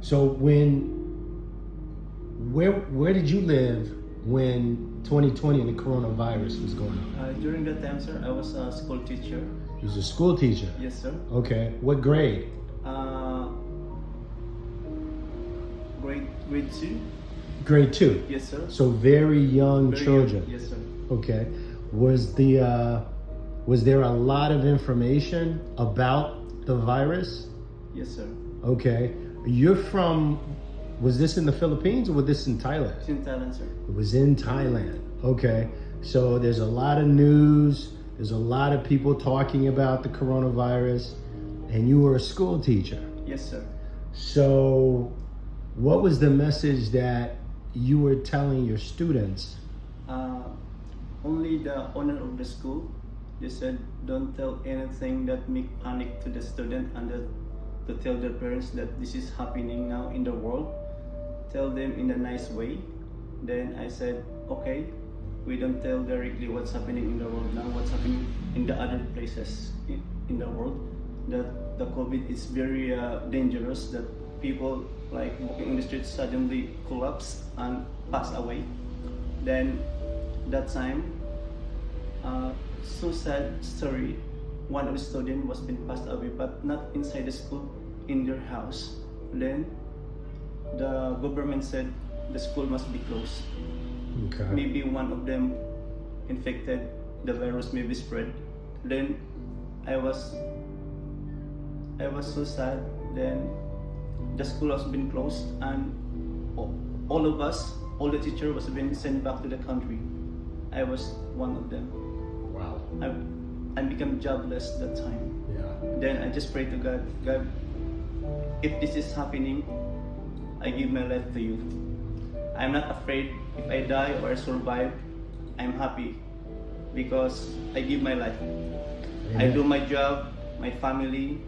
So where did you live when 2020 and the coronavirus was going on? During that time, sir, I was a school teacher. You was a school teacher. Yes, sir. Okay. What grade? Uh, grade 2. Grade 2. Yes, sir. So very young Very children. young. Yes, sir. Okay. Was there a lot of information about the virus? Yes, sir. Okay. You're from, was this in the Philippines or was this in Thailand? It's in Thailand, sir. It was in Thailand. Okay. So there's a lot of news. There's a lot of people talking about the coronavirus, and you were a school teacher. Yes, sir. So what was the message that you were telling your students? Only the owner of the school, they said, don't tell anything that make panic to the student, and to tell their parents that this is happening now in the world. Tell them in a nice way. Then I said, okay, we don't tell directly what's happening in the world now, what's happening in the other places in the world. That the COVID is very dangerous, that people like walking in the streets suddenly collapse and pass away. Then that time, so sad story. One of the students was been passed away, but not inside the school, in their house. Then the government said the school must be closed. Okay. Maybe one of them infected, the virus may be spread. Then I was so sad. Then the school has been closed, and all of us, all the teachers was been sent back to the country. I was one of them. Wow. I became jobless that time. Yeah. Then I just pray to God, God, if this is happening, I give my life to you. I'm not afraid if I die or I survive. I'm happy because I give my life. I Amen. do my job, my family,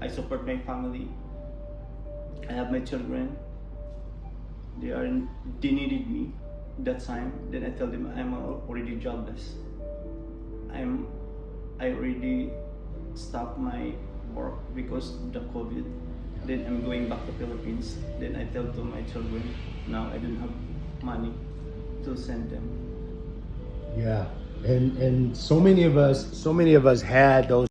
I support my family. I have my children. They needed me that time. Then I tell them I'm already jobless. I already stopped my work because of the COVID. Then I'm going back to Philippines. Then I tell to my children, now I don't have money to send them. Yeah. And so many of us had those